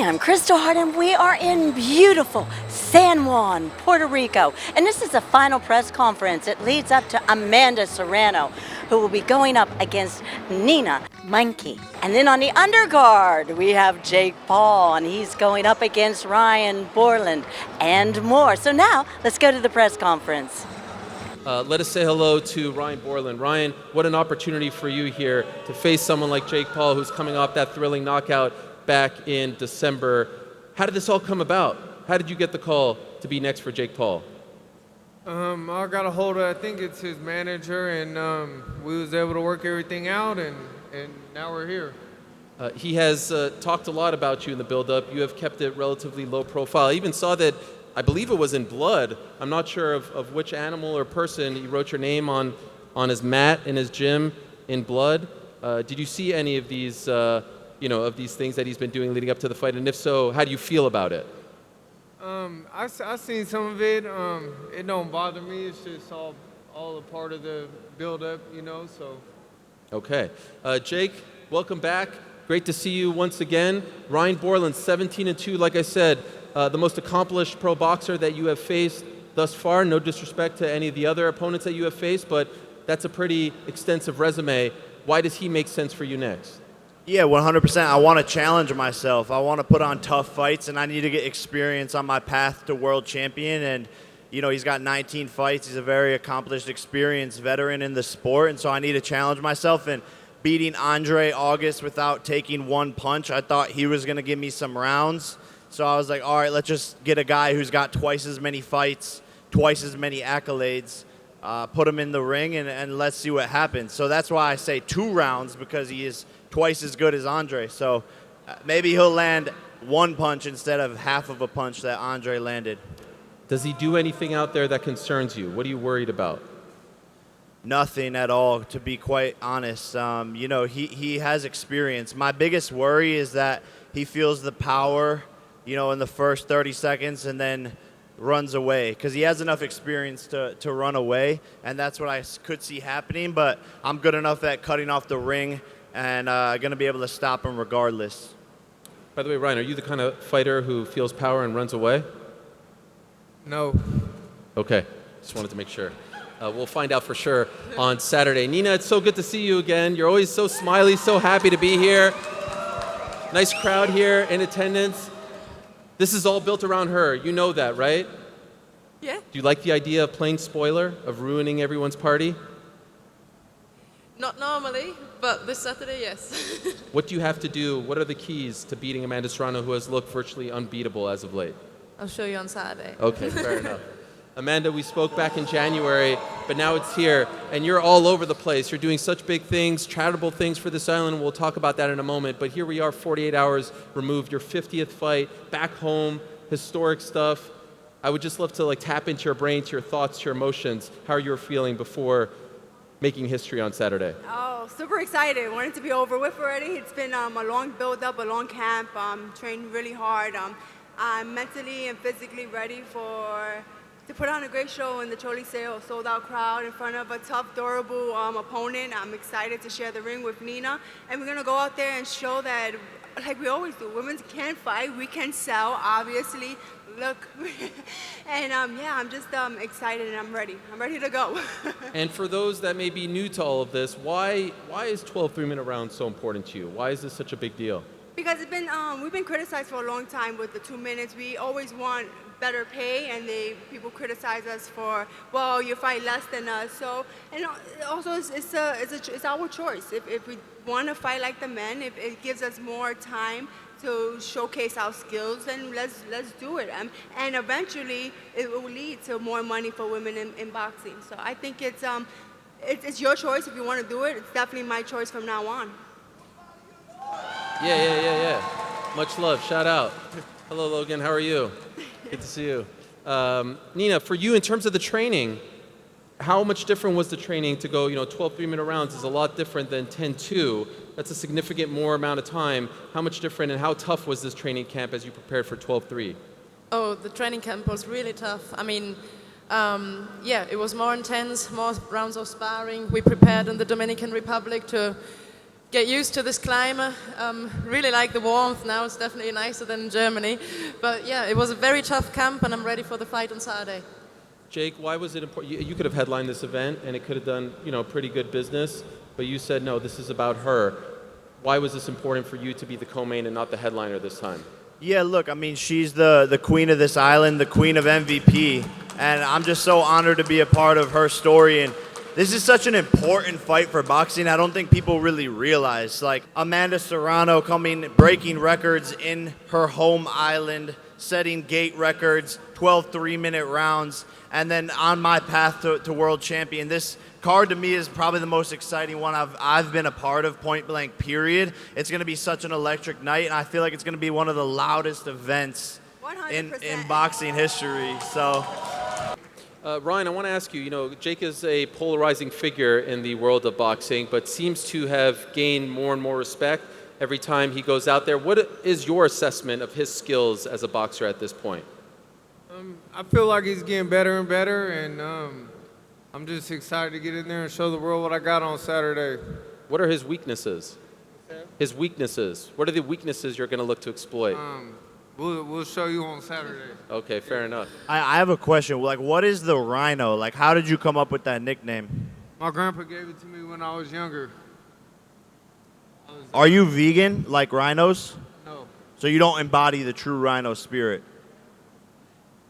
I'm Crystal Hart, and we are in beautiful San Juan, Puerto Rico. And this is the final press conference. It leads up to Amanda Serrano, who will be going up against Nina Meinke. And then on the undercard, we have Jake Paul, and he's going up against Ryan Bourland and more. So now, let's go to the press conference. Let us say hello to Ryan Bourland. Ryan, what an opportunity for you here to face someone like Jake Paul, who's coming off that thrilling knockout back in December. How did this all come about? How did you get the call to be next for Jake Paul? I got a hold of, I think it's his manager, and we was able to work everything out, and now we're here. He has talked a lot about you in the build-up. You have kept it relatively low profile. I even saw that, I believe it was in blood. I'm not sure of which animal or person. He wrote your name on his mat in his gym in blood. Did you see any of these of these things that he's been doing leading up to the fight? And if so, how do you feel about it? I seen some of it. It don't bother me. It's just all a part of the build-up, so. Okay. Jake, welcome back. Great to see you once again. Ryan Bourland, 17-2, like I said, the most accomplished pro boxer that you have faced thus far. No disrespect to any of the other opponents that you have faced, but that's a pretty extensive resume. Why does he make sense for you next? Yeah, 100%. I want to challenge myself. I want to put on tough fights, and I need to get experience on my path to world champion. And, he's got 19 fights. He's a very accomplished, experienced veteran in the sport, and so I need to challenge myself. And beating Andre August without taking one punch, I thought he was going to give me some rounds. So I was like, all right, let's just get a guy who's got twice as many fights, twice as many accolades, put him in the ring, and let's see what happens. So that's why I say 2 rounds, because he is twice as good as Andre. So maybe he'll land one punch instead of half of a punch that Andre landed. Does he do anything out there that concerns you? What are you worried about? Nothing at all, to be quite honest. He has experience. My biggest worry is that he feels the power, in the first 30 seconds and then runs away, because he has enough experience to run away, and that's what I could see happening. But I'm good enough at cutting off the ring and going to be able to stop him regardless. By the way, Ryan, are you the kind of fighter who feels power and runs away? No. Okay, just wanted to make sure. We'll find out for sure on Saturday. Nina, it's so good to see you again. You're always so smiley, so happy to be here. Nice crowd here in attendance. This is all built around her. You know that, right? Yeah. Do you like the idea of playing spoiler, of ruining everyone's party? Not normally, but this Saturday, yes. What do you have to do? What are the keys to beating Amanda Serrano, who has looked virtually unbeatable as of late? I'll show you on Saturday. Okay, fair enough. Amanda, we spoke back in January, but now it's here, and you're all over the place. You're doing such big things, charitable things for this island. We'll talk about that in a moment, but here we are 48 hours removed, your 50th fight, back home, historic stuff. I would just love to tap into your brain, to your thoughts, to your emotions, how you're feeling before making history on Saturday. Oh, super excited. Want it to be over with already. It's been a long build-up, a long camp. Trained really hard. I'm mentally and physically ready to put on a great show in the Coliseo, sold-out crowd in front of a tough, durable opponent. I'm excited to share the ring with Nina, and we're going to go out there and show that, like we always do, women can fight, we can sell, obviously. Look, and I'm just excited, and I'm ready. I'm ready to go. And for those that may be new to all of this, why is 12 3-minute rounds so important to you? Why is this such a big deal? Because we've been criticized for a long time with the 2 minutes. We always want better pay, and people criticize us for, well, you fight less than us. So, and also it's our choice. If we want to fight like the men, if it gives us more time to showcase our skills, then let's do it. And eventually it will lead to more money for women in boxing. So I think it's your choice if you want to do it. It's definitely my choice from now on. Yeah. Much love. Shout out. Hello, Logan. How are you? Good to see you. Nina, for you, in terms of the training, how much different was the training to go, 12 3-minute rounds is a lot different than 10-2. That's a significant more amount of time. How much different and how tough was this training camp as you prepared for 12-3? Oh, the training camp was really tough. I mean, it was more intense, more rounds of sparring. We prepared in the Dominican Republic to get used to this climate. Really like the warmth now. It's definitely nicer than in Germany. But yeah, it was a very tough camp, and I'm ready for the fight on Saturday. Jake, why was it important? You could have headlined this event, and it could have done, pretty good business. But you said no. This is about her. Why was this important for you to be the co-main and not the headliner this time? Yeah, look, I mean, she's the queen of this island, the queen of MVP, and I'm just so honored to be a part of her story. And this is such an important fight for boxing. I don't think people really realize. Like, Amanda Serrano breaking records in her home island, setting gate records, 12 3-minute rounds, and then on my path to world champion. This card to me is probably the most exciting one I've been a part of, point blank, period. It's going to be such an electric night, and I feel like it's going to be one of the loudest events in boxing history. So, Ryan, I want to ask you, Jake is a polarizing figure in the world of boxing, but seems to have gained more and more respect every time he goes out there. What is your assessment of his skills as a boxer at this point? I feel like he's getting better and better, and I'm just excited to get in there and show the world what I got on Saturday. What are his weaknesses? His weaknesses. What are the weaknesses you're going to look to exploit? We'll show you on Saturday. Okay, fair enough. I have a question. Like, what is the Rhino? Like, how did you come up with that nickname? My grandpa gave it to me when I was younger. Are you vegan like rhinos? No. So you don't embody the true rhino spirit?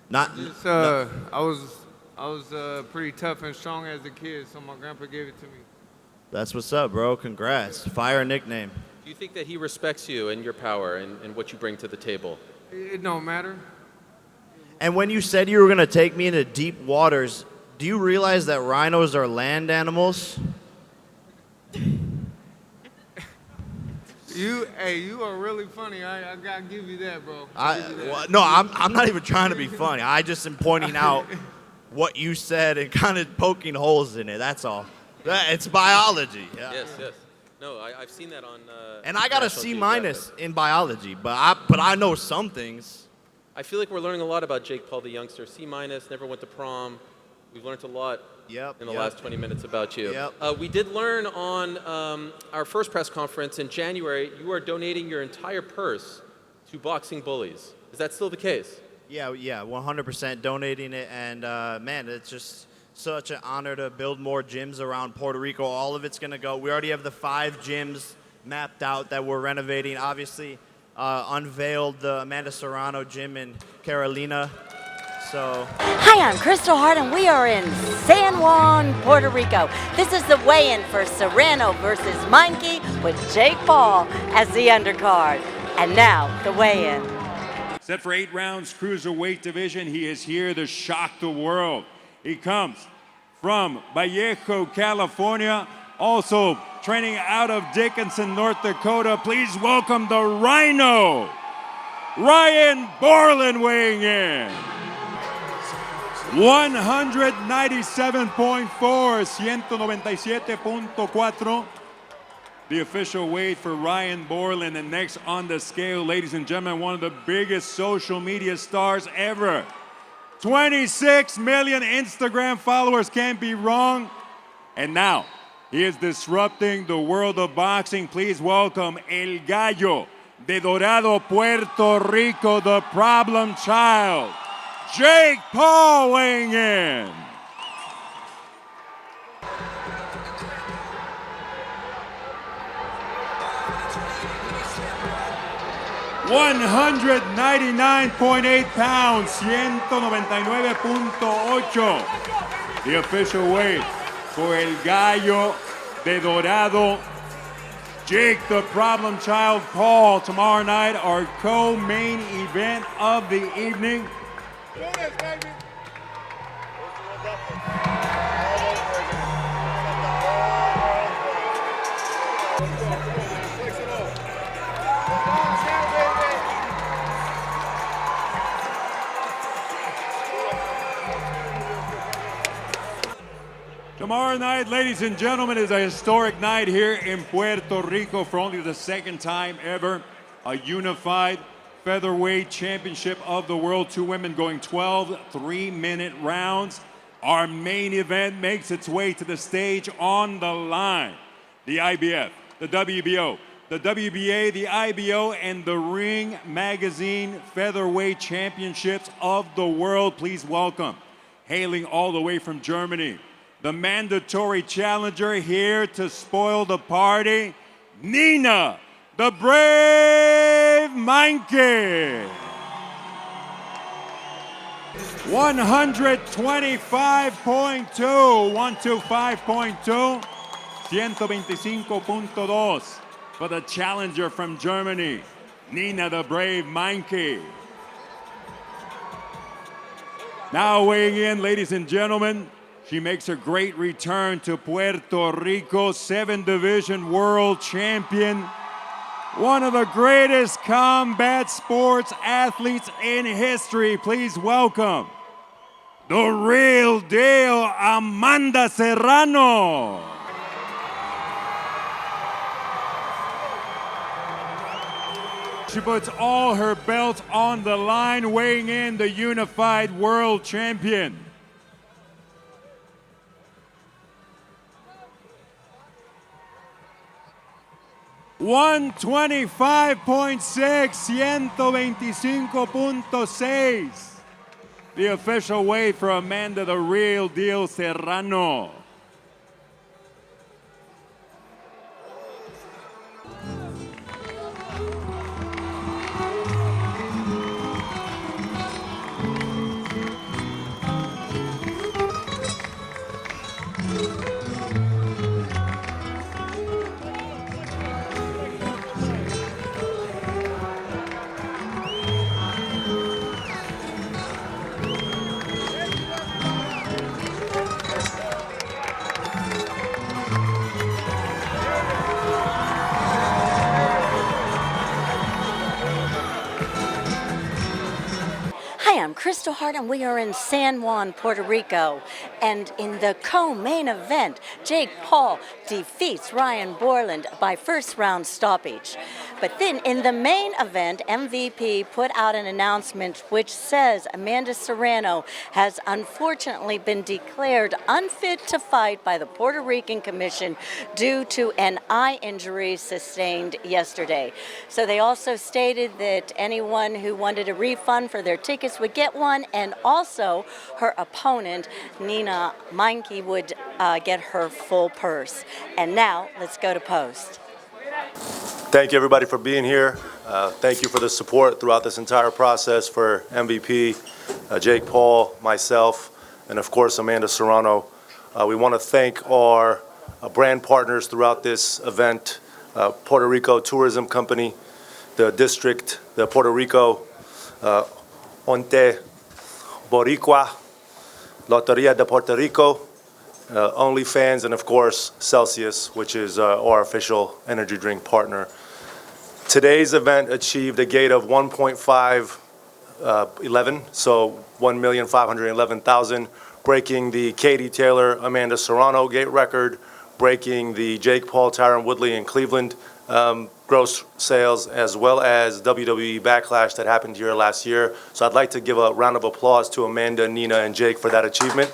Not. Just, I was pretty tough and strong as a kid, so my grandpa gave it to me. That's what's up, bro. Congrats. Fire nickname. Do you think that he respects you and your power and what you bring to the table? It don't matter. And when you said you were going to take me into deep waters, do you realize that rhinos are land animals? You are really funny. I gotta give you that, bro. No, I'm not even trying to be funny. I just am pointing out what you said and kind of poking holes in it. That's all. It's biology. Yeah. Yes. No, I've seen that on. And I got a C- in biology, but I know some things. I feel like we're learning a lot about Jake Paul, the youngster. C-, never went to prom. We've learned a lot in the last 20 minutes about you. We did learn on our first press conference in January, you are donating your entire purse to boxing bullies. Is that still the case? Yeah, 100% donating it. And, man, it's just such an honor to build more gyms around Puerto Rico. All of it's going to go. We already have the 5 gyms mapped out that we're renovating. Obviously, unveiled the Amanda Serrano gym in Carolina. So. Hi, I'm Crystal Hart, and we are in San Juan, Puerto Rico. This is the weigh-in for Serrano versus Meinke with Jake Paul as the undercard. And now, the weigh-in. Set for 8 rounds, cruiserweight division. He is here to shock the world. He comes from Vallejo, California, also training out of Dickinson, North Dakota. Please welcome the Rhino, Ryan Bourland, weighing in. 197.4, 197.4. The official weight for Ryan Bourland. And next on the scale, ladies and gentlemen, one of the biggest social media stars ever. 26 million Instagram followers, can't be wrong. And now, he is disrupting the world of boxing. Please welcome El Gallo de Dorado, Puerto Rico, the problem child, Jake Paul, weighing in. $199.8 pounds, 199.8. The official weight for El Gallo de Dorado, Jake the Problem Child Paul. Tomorrow night, our co-main event of the evening. Tomorrow night, ladies and gentlemen, is a historic night here in Puerto Rico for only the second time ever. A unified featherweight championship of the world. 2 women going 12 3-minute rounds. Our main event makes its way to the stage on the line. The IBF, the WBO, the WBA, the IBO, and the Ring Magazine Featherweight Championships of the world. Please welcome, hailing all the way from Germany, the mandatory challenger here to spoil the party, Nina, the Brave Meinke. 125.2, 125.2, 125.2 for the challenger from Germany, Nina, the Brave Meinke. Now weighing in, ladies and gentlemen, she makes her great return to Puerto Rico, 7 Division world champion, one of the greatest combat sports athletes in history. Please welcome the real deal, Amanda Serrano. She puts all her belts on the line, weighing in the unified world champion. $125.6, 125.6. The official weight for Amanda, the real deal, Serrano. Hi, I'm Crystal Hart, and we are in San Juan, Puerto Rico. And in the co-main event, Jake Paul defeats Ryan Bourland by first-round stoppage. But then in the main event, MVP put out an announcement which says Amanda Serrano has unfortunately been declared unfit to fight by the Puerto Rican Commission due to an eye injury sustained yesterday. So they also stated that anyone who wanted a refund for their tickets would get one, and also her opponent, Nina Meinke, would get her full purse. And now, let's go to post. Thank you, everybody, for being here. Thank you for the support throughout this entire process for MVP, Jake Paul, myself, and of course, Amanda Serrano. We want to thank our brand partners throughout this event, Puerto Rico Tourism Company, the district, the Puerto Rico Onte Boricua, Loteria de Puerto Rico, OnlyFans, and of course Celsius, which is our official energy drink partner. Today's event achieved a gate of 1.511, so 1,511,000, breaking the Katie Taylor, Amanda Serrano gate record, breaking the Jake Paul, Tyron Woodley in Cleveland gross sales, as well as WWE Backlash that happened here last year. So I'd like to give a round of applause to Amanda, Nina, and Jake for that achievement.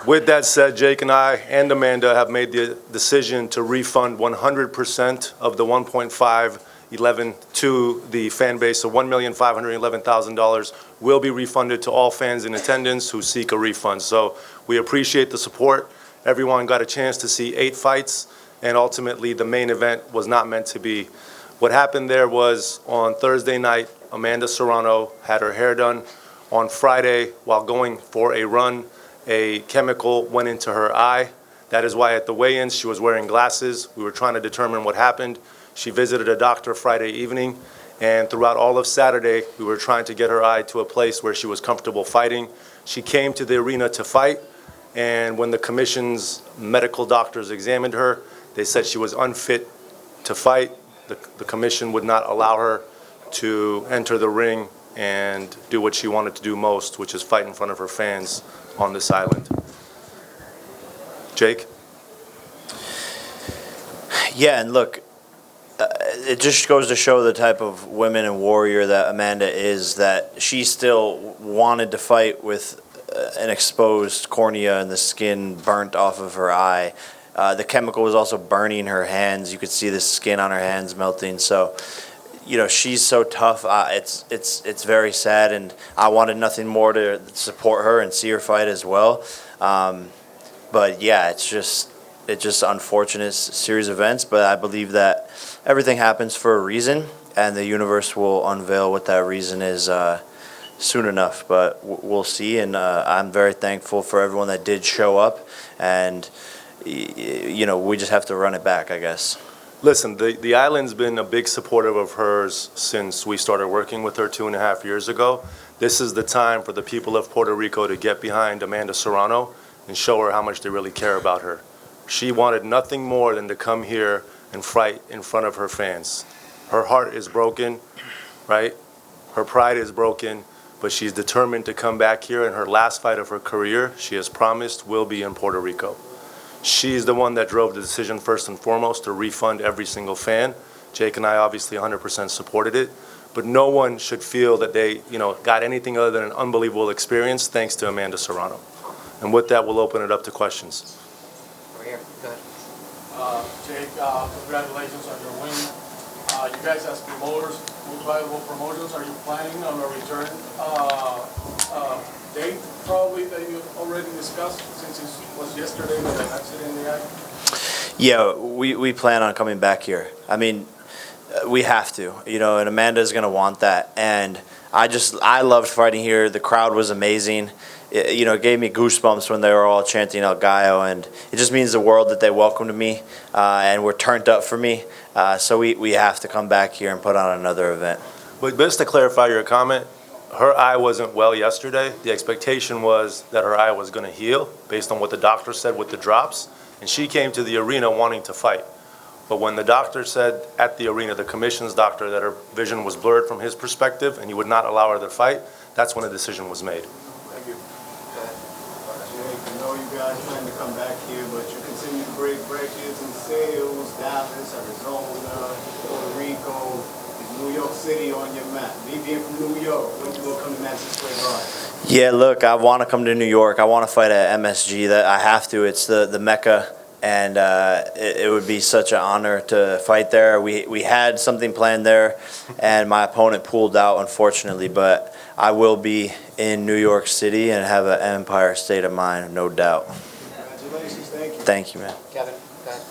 With that said, Jake and I and Amanda have made the decision to refund 100% of the 1.511 to the fan base. So $1,511,000 will be refunded to all fans in attendance who seek a refund. So we appreciate the support. Everyone got a chance to see 8 fights, and ultimately the main event was not meant to be. What happened there was on Thursday night, Amanda Serrano had her hair done. On Friday, while going for a run, a chemical went into her eye. That is why at the weigh-ins she was wearing glasses. We were trying to determine what happened. She visited a doctor Friday evening, and throughout all of Saturday, we were trying to get her eye to a place where she was comfortable fighting. She came to the arena to fight, and when the commission's medical doctors examined her, they said she was unfit to fight. The commission would not allow her to enter the ring and do what she wanted to do most, which is fight in front of her fans on this island. Jake? Yeah, and look, it just goes to show the type of women and warrior that Amanda is, that she still wanted to fight with an exposed cornea and the skin burnt off of her eye. The chemical was also burning her hands. You could see the skin on her hands melting. So, you know, she's so tough. It's very sad, and I wanted nothing more to support her and see her fight as well. But yeah, it's just unfortunate series of events. But I believe that everything happens for a reason, and the universe will unveil what that reason is soon enough. But we'll see, and I'm very thankful for everyone that did show up, and you know, we just have to run it back, I guess. Listen, the island's been a big supporter of hers since we started working with her 2.5 years ago. This is the time for the people of Puerto Rico to get behind Amanda Serrano and show her how much they really care about her. She wanted nothing more than to come here and fight in front of her fans. Her heart is broken, right? Her pride is broken, but she's determined to come back here, and her last fight of her career, she has promised, will be in Puerto Rico. She's the one that drove the decision first and foremost to refund every single fan. Jake and I obviously 100% supported it, but no one should feel that they, you know, got anything other than an unbelievable experience thanks to Amanda Serrano. And with that, we'll open it up to questions. Over here, go ahead. Jake, congratulations on your win. You guys as promoters, most valuable promoters, are you planning on a return date probably that you already discussed since it was yesterday with an accident in the eye? Yeah, we plan on coming back here. I mean, we have to, you know, and Amanda's going to want that. And I loved fighting here. The crowd was amazing. You know, it gave me goosebumps when they were all chanting El Gallo, and it just means the world that they welcomed me and were turned up for me. So we have to come back here and put on another event. But just to clarify your comment, her eye wasn't well yesterday. The expectation was that her eye was going to heal based on what the doctor said with the drops, and she came to the arena wanting to fight. But when the doctor said at the arena, the commission's doctor, that her vision was blurred from his perspective and he would not allow her to fight, that's when a decision was made. Thank you. Jake, I know you guys plan to come back here, but you continue to break records in sales, Dallas, Arizona, Puerto Rico, New York City on your map. Me being from New York, when you gonna come to Madison Square Garden? Yeah, look, I want to come to New York. I want to fight at MSG. That I have to. It's the Mecca, and it would be such an honor to fight there. We had something planned there, and my opponent pulled out, unfortunately. But I will be in New York City and have an empire state of mind, no doubt. Congratulations, thank you. Thank you, man. Kevin, go ahead.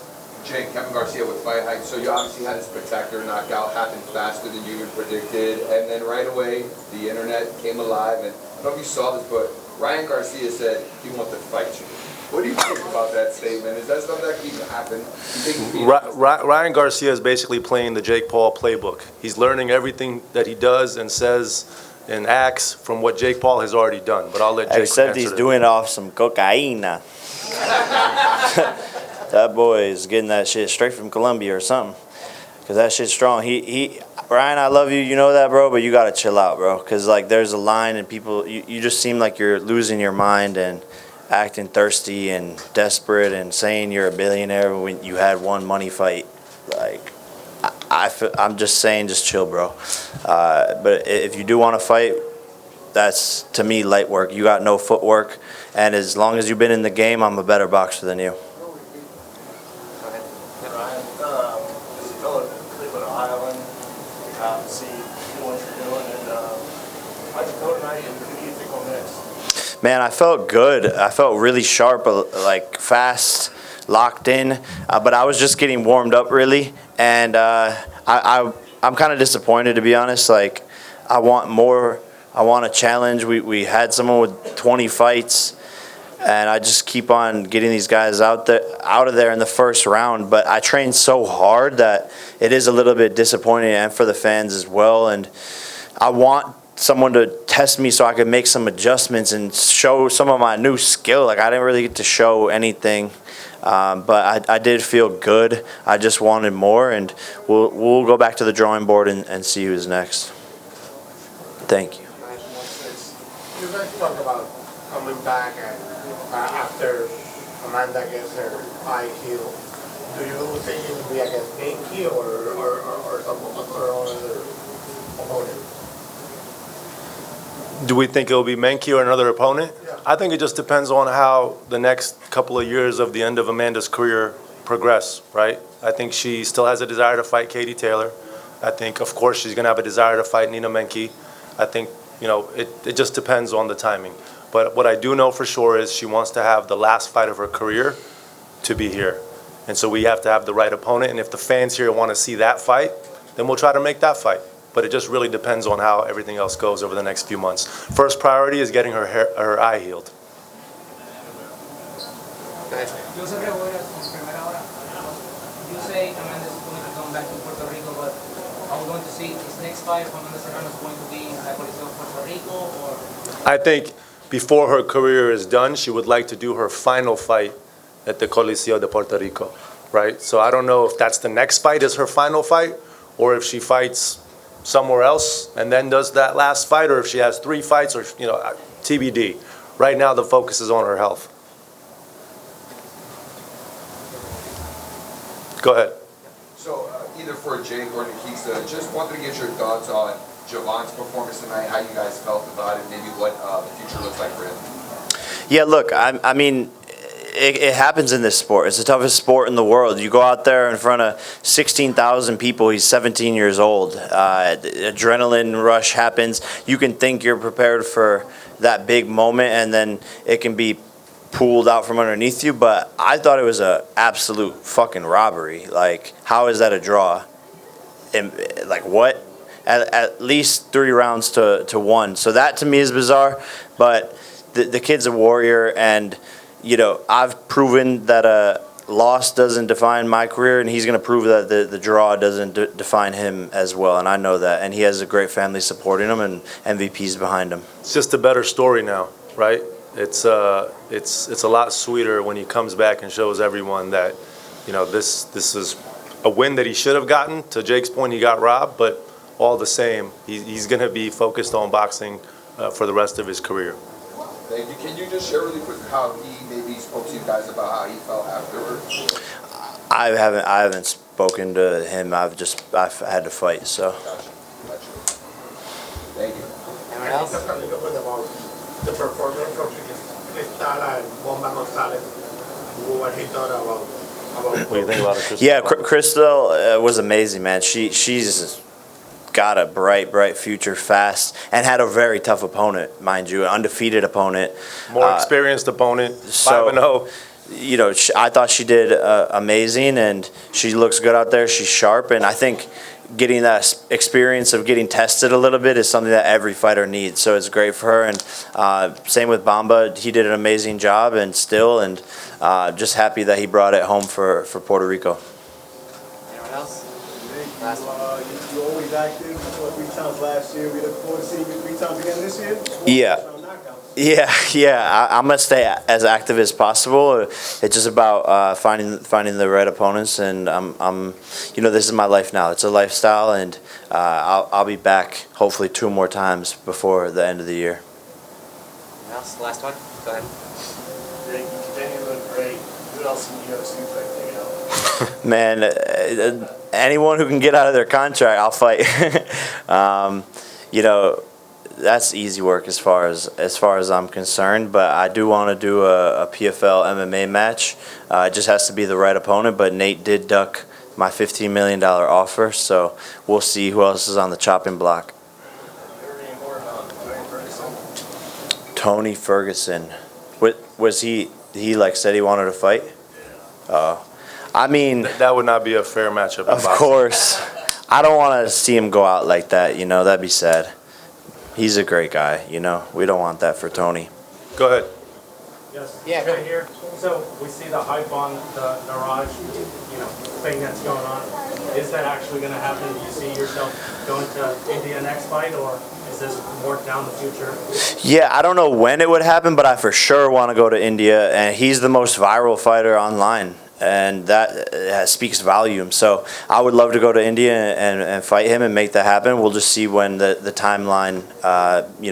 Jake, Kevin Garcia with Fight Hype. So you obviously had a spectacular knockout, happened faster than you had predicted, and then right away the internet came alive. And I don't know if you saw this, but Ryan Garcia said he wants to fight you. What do you think about that statement? Is that something that can even happen? Ryan Garcia is basically playing the Jake Paul playbook. He's learning everything that he does and says and acts from what Jake Paul has already done. But I'll let Jake Except he's doing it off some cocaine. That boy is getting that shit straight from Colombia or something, because that shit's strong. Ryan, I love you, you know that, bro, but you got to chill out, bro, because, like, there's a line and people, you just seem like you're losing your mind and acting thirsty and desperate and saying you're a billionaire when you had one money fight. Like, I'm just saying, just chill, bro. But if you do want to fight, that's, to me, light work. You got no footwork, and as long as you've been in the game, I'm a better boxer than you. Man, I felt good. I felt really sharp, like fast, locked in. But I was just getting warmed up, really. And I'm kind of disappointed, to be honest. Like, I want more. I want a challenge. We had someone with 20 fights, and I just keep on getting these guys out of there in the first round. But I trained so hard that it is a little bit disappointing, and for the fans as well. And I want someone to test me so I could make some adjustments and show some of my new skill. Like, I didn't really get to show anything, but I did feel good. I just wanted more, and we'll go back to the drawing board and see who's next. Thank you. You guys talk about coming back and after Amanda gets her eye healed. Do you think it will be against Meinke or some other opponent? Do we think it will be Meinke or another opponent? Yeah. I think it just depends on how the next couple of years of the end of Amanda's career progress, right? I think she still has a desire to fight Katie Taylor. I think, of course, she's going to have a desire to fight Nina Meinke. I think, it just depends on the timing. But what I do know for sure is she wants to have the last fight of her career to be here. And so we have to have the right opponent. And if the fans here want to see that fight, then we'll try to make that fight. But it just really depends on how everything else goes over the next few months. First priority is getting her eye healed. You say Amanda's going to come back to Puerto Rico, but are we going to see his next fight? Amanda Serrano is going to be in the Coliseo of Puerto Rico, or? I think before her career is done, she would like to do her final fight at the Coliseo de Puerto Rico, right? So I don't know if that's the next fight is her final fight, or if she fights somewhere else and then does that last fight, or if she has 3 fights, or TBD. Right now the focus is on her health. Go ahead. So either for Jake or Nikisa, just wanted to get your thoughts on Javon's performance tonight, how you guys felt about it, maybe what the future looks like for him. Yeah, look, I mean, it happens in this sport. It's the toughest sport in the world. You go out there in front of 16,000 people. He's 17 years old. Adrenaline rush happens. You can think you're prepared for that big moment, and then it can be pulled out from underneath you. But I thought it was a absolute fucking robbery. Like, how is that a draw? And, like, what? At least 3 rounds to 1. So that to me is bizarre. But the kid's a warrior, and I've proven that a loss doesn't define my career, and he's going to prove that the draw doesn't define him as well, and I know that. And he has a great family supporting him and MVPs behind him. It's just a better story now, right? It's a lot sweeter when he comes back and shows everyone that, this is a win that he should have gotten. To Jake's point, he got robbed, but all the same, he's going to be focused on boxing for the rest of his career. Thank you. Can you just share really quick how he maybe spoke to you guys about how he felt afterwards? I haven't spoken to him. I've had to fight. So. Gotcha. Thank you. Anyone else? About the performance of Cristal and Bomba Gonzalez. What he thought about. What do you think about it, Crystal? Yeah, Crystal was amazing, man. She's got a bright future, fast, and had a very tough opponent, mind you, an undefeated opponent. More experienced opponent, 5-0. I thought she did amazing, and she looks good out there. She's sharp, and I think getting that experience of getting tested a little bit is something that every fighter needs. So it's great for her, and same with Bamba. He did an amazing job, and just happy that he brought it home for Puerto Rico. Anyone else? You always active. 3 times last year. We look forward to seeing you 3 times again this year. Yeah. I'm gonna stay as active as possible. It's just about finding the right opponents, and this is my life now. It's a lifestyle, and I'll be back hopefully 2 more times before the end of the year. Anyone else? Last one. Go ahead. You continue to look great. Who else in the UFC play taking out? Man, anyone who can get out of their contract, I'll fight. That's easy work as far as I'm concerned. But I do want to do a PFL MMA match. It just has to be the right opponent. But Nate did duck my $15 million offer, so we'll see who else is on the chopping block. Tony Ferguson. Was he like said he wanted to fight? I mean, that would not be a fair matchup. Of course. I don't want to see him go out like that, that'd be sad. He's a great guy, We don't want that for Tony. Go ahead. Yes. Yeah, right here. So we see the hype on the Raj, thing that's going on. Is that actually going to happen? Do you see yourself going to India next fight, or is this more down the future? Yeah, I don't know when it would happen, but I for sure want to go to India, and he's the most viral fighter online. And that speaks volume. So I would love to go to India and fight him and make that happen. We'll just see when the timeline,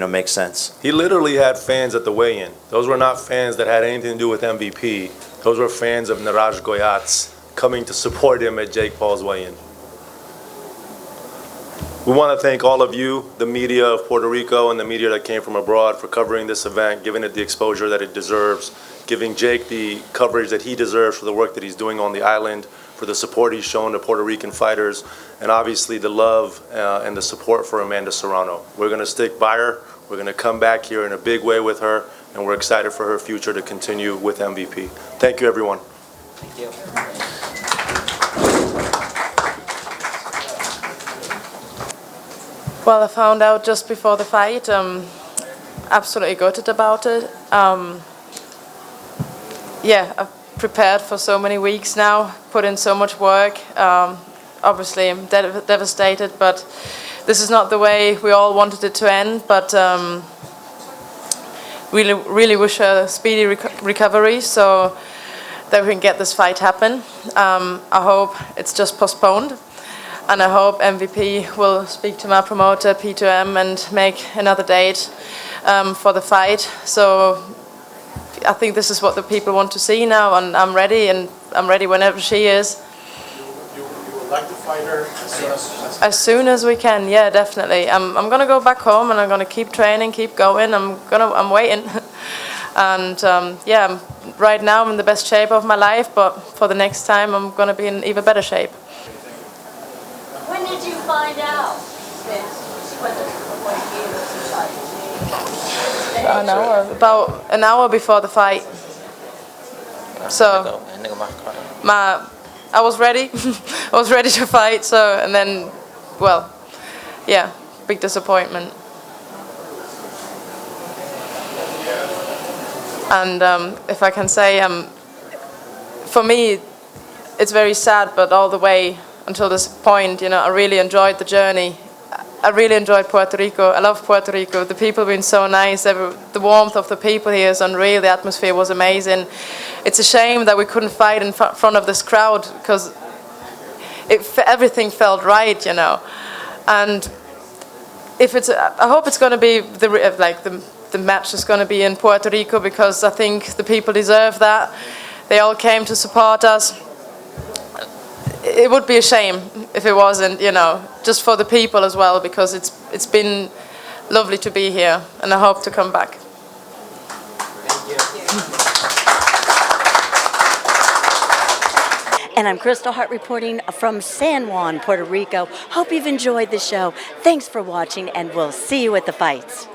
makes sense. He literally had fans at the weigh-in. Those were not fans that had anything to do with MVP. Those were fans of Niraj Goyat's coming to support him at Jake Paul's weigh-in. We want to thank all of you, the media of Puerto Rico and the media that came from abroad, for covering this event, giving it the exposure that it deserves, giving Jake the coverage that he deserves for the work that he's doing on the island, for the support he's shown to Puerto Rican fighters, and obviously the love and the support for Amanda Serrano. We're going to stick by her. We're going to come back here in a big way with her, and we're excited for her future to continue with MVP. Thank you, everyone. Thank you. Well, I found out just before the fight. Absolutely gutted about it. Yeah, I've prepared for so many weeks now, put in so much work. Obviously, I'm devastated, but this is not the way we all wanted it to end. But really wish her a speedy recovery so that we can get this fight happen. I hope it's just postponed. And I hope MVP will speak to my promoter, P2M, and make another date for the fight. So I think this is what the people want to see now, and I'm ready whenever she is. You would like to fight her As soon as we can, yeah, definitely. I'm gonna go back home and I'm gonna keep training, keep going. I'm waiting, and yeah, right now I'm in the best shape of my life. But for the next time, I'm gonna be in even better shape. When did you find out? About an hour before the fight. So I was ready. I was ready to fight. So, and then, well, yeah, big disappointment. And if I can say, for me, it's very sad, but all the way until this point, I really enjoyed the journey. I really enjoyed Puerto Rico. I love Puerto Rico. The people have been so nice. The warmth of the people here is unreal. The atmosphere was amazing. It's a shame that we couldn't fight in front of this crowd because everything felt right, And I hope it's going to be the match is going to be in Puerto Rico because I think the people deserve that. They all came to support us. It would be a shame if it wasn't, just for the people as well, because it's been lovely to be here, and I hope to come back. And I'm Crystal Hart reporting from San Juan, Puerto Rico. Hope you've enjoyed the show. Thanks for watching, and we'll see you at the fights.